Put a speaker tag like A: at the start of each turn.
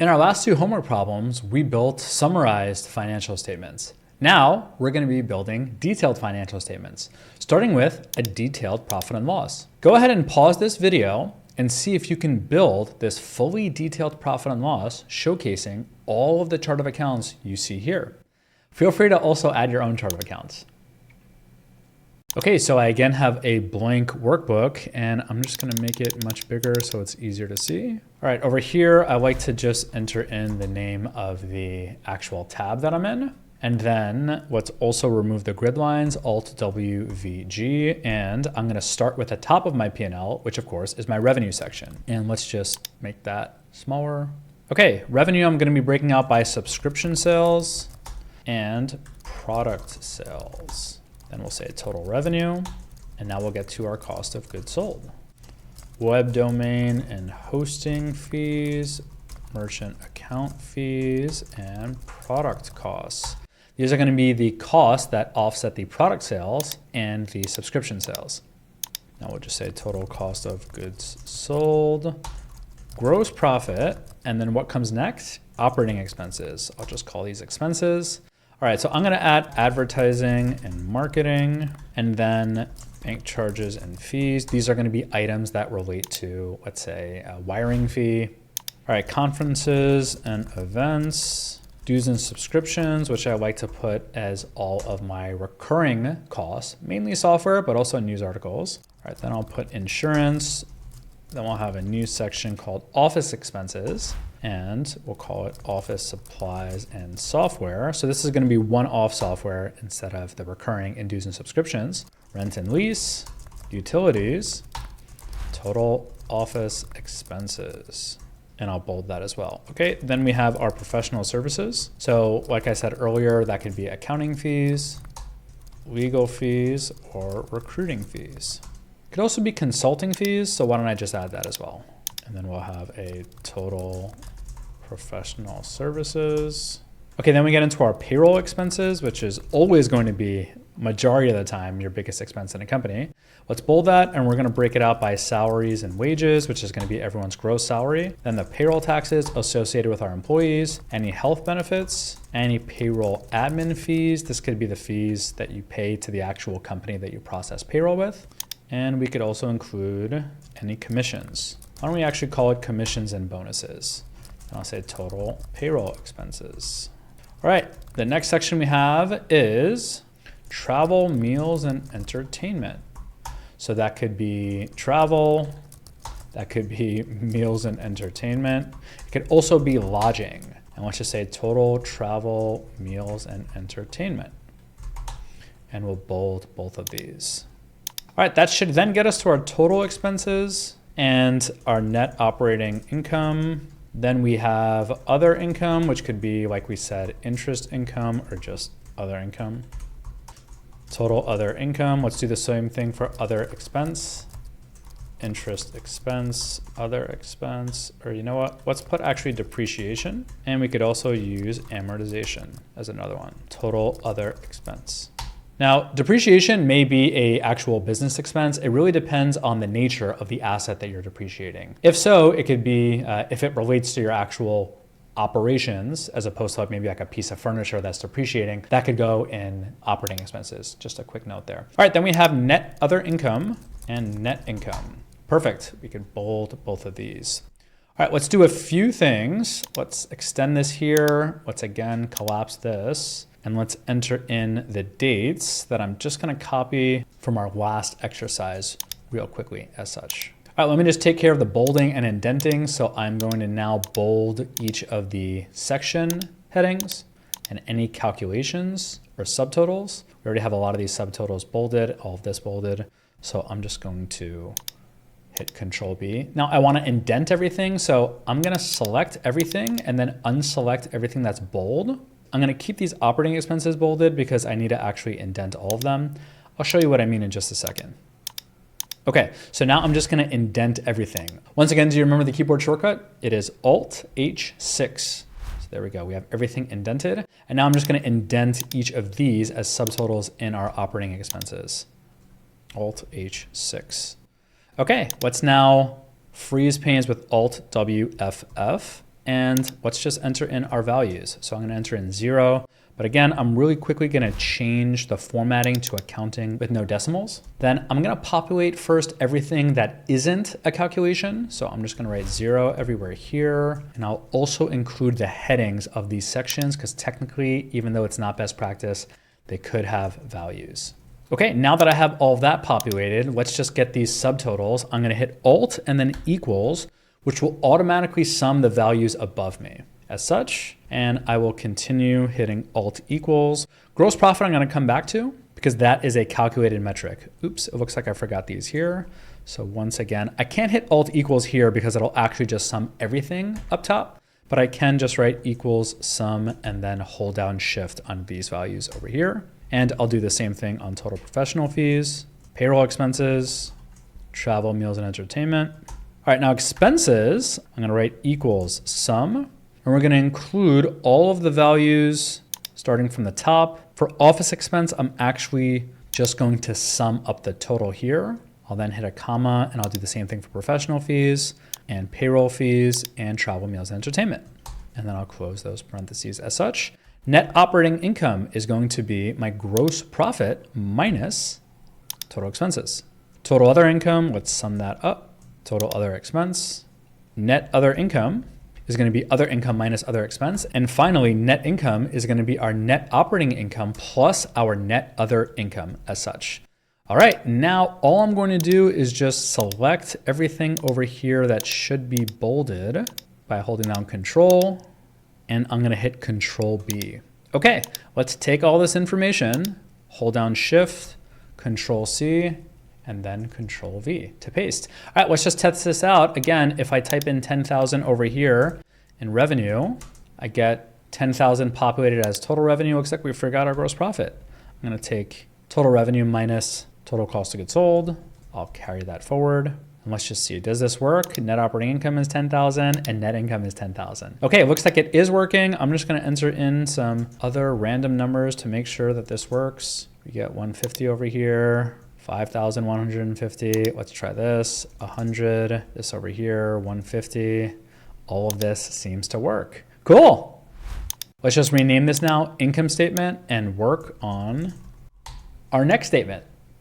A: In our last two homework problems, we built summarized financial statements. Now we're going to be building detailed financial statements, starting with a detailed profit and loss. Go ahead and pause this video and see if you can build this fully detailed profit and loss showcasing all of the chart of accounts you see here. Feel free to also add your own chart of accounts. Okay, so I again have a blank workbook and I'm just gonna make it much bigger so it's easier to see. All right, over here, I like to just enter in the name of the actual tab that I'm in. And then let's also remove the grid lines, Alt-W-V-G, and I'm gonna start with the top of my P&L, which of course is my revenue section. And let's just make that smaller. Okay, revenue I'm gonna be breaking out by subscription sales and product sales. Then we'll say total revenue, and now we'll get to our cost of goods sold. Web domain and hosting fees, merchant account fees, and product costs. These are going to be the costs that offset the product sales and the subscription sales. Now we'll just say total cost of goods sold, gross profit, and then what comes next? Operating expenses. I'll just call these expenses. All right, so I'm gonna add advertising and marketing, and then bank charges and fees. These are gonna be items that relate to, let's say, a wiring fee. All right, conferences and events, dues and subscriptions, which I like to put as all of my recurring costs, mainly software, but also news articles. All right, then I'll put insurance. Then we'll have a new section called office expenses, and we'll call it office supplies and software. So this is going to be one-off software instead of the recurring in dues and subscriptions. Rent and lease, utilities, total office expenses. And I'll bold that as well. Okay, then we have our professional services. So like I said earlier, that could be accounting fees, legal fees, or recruiting fees. Could also be consulting fees, so why don't I just add that as well? And then we'll have a total professional services. Okay, then we get into our payroll expenses, which is always going to be, majority of the time, your biggest expense in a company. Let's bold that, and we're gonna break it out by salaries and wages, which is gonna be everyone's gross salary. Then the payroll taxes associated with our employees, any health benefits, any payroll admin fees. This could be the fees that you pay to the actual company that you process payroll with. And we could also include any commissions. Why don't we actually call it commissions and bonuses? And I'll say total payroll expenses. All right, the next section we have is travel, meals, and entertainment. So that could be travel, that could be meals and entertainment. It could also be lodging. And let's just say total travel, meals, and entertainment. And we'll bold both of these. All right, that should then get us to our total expenses and our net operating income. Then we have other income, which could be, like we said, interest income or just other income. Total other income. Let's do the same thing for other expense. Interest expense, other expense, or you know what? Let's put actually depreciation. And we could also use amortization as another one. Total other expense. Now, depreciation may be a actual business expense. It really depends on the nature of the asset that you're depreciating. If so, it could be, if it relates to your actual operations, as opposed to maybe like a piece of furniture that's depreciating, that could go in operating expenses. Just a quick note there. All right, then we have net other income and net income. Perfect, we could bold both of these. All right, let's do a few things. Let's extend this here. Let's again collapse this. And let's enter in the dates that I'm just gonna copy from our last exercise real quickly as such. All right, let me just take care of the bolding and indenting. So I'm going to now bold each of the section headings and any calculations or subtotals. We already have a lot of these subtotals bolded, all of this bolded. So I'm just going to hit Control B. Now I wanna indent everything. So I'm gonna select everything and then unselect everything that's bold. I'm gonna keep these operating expenses bolded because I need to actually indent all of them. I'll show you what I mean in just a second. Okay, so now I'm just gonna indent everything. Once again, do you remember the keyboard shortcut? It is Alt-H6. So there we go, we have everything indented. And now I'm just gonna indent each of these as subtotals in our operating expenses. Alt-H6. Okay, let's now freeze panes with Alt-WFF. and let's just enter in our values. So I'm gonna enter in 0. But again, I'm really quickly gonna change the formatting to accounting with no decimals. Then I'm gonna populate first everything that isn't a calculation. So I'm just gonna write 0 everywhere here. And I'll also include the headings of these sections because technically, even though it's not best practice, they could have values. Okay, now that I have all of that populated, let's just get these subtotals. I'm gonna hit Alt and then equals, which will automatically sum the values above me as such. And I will continue hitting Alt equals. Gross profit I'm gonna come back to because that is a calculated metric. Oops, it looks like I forgot these here. So once again, I can't hit Alt equals here because it'll actually just sum everything up top, but I can just write equals sum and then hold down Shift on these values over here. And I'll do the same thing on total professional fees, payroll expenses, travel, meals, and entertainment. All right, now expenses, I'm gonna write equals sum, and we're gonna include all of the values starting from the top. For office expense, I'm actually just going to sum up the total here. I'll then hit a comma, and I'll do the same thing for professional fees and payroll fees and travel, meals, and entertainment. And then I'll close those parentheses as such. Net operating income is going to be my gross profit minus total expenses. Total other income, let's sum that up. Total other expense. Net other income is going to be other income minus other expense. And finally, net income is going to be our net operating income plus our net other income as such. All right, now all I'm going to do is just select everything over here that should be bolded by holding down Control, and I'm gonna hit Control B. Okay, let's take all this information, hold down Shift, Control C, and then Control V to paste. All right, let's just test this out. Again, if I type in 10,000 over here in revenue, I get 10,000 populated as total revenue. Looks like we forgot our gross profit. I'm gonna take total revenue minus total cost of goods sold. I'll carry that forward. And let's just see, does this work? Net operating income is 10,000 and net income is 10,000. Okay, it looks like it is working. I'm just gonna enter in some other random numbers to make sure that this works. We get 150 over here, 5,150. Let's try this, 100, this over here, 150. All of this seems to work. Cool. Let's just rename this now income statement and work on our next statement.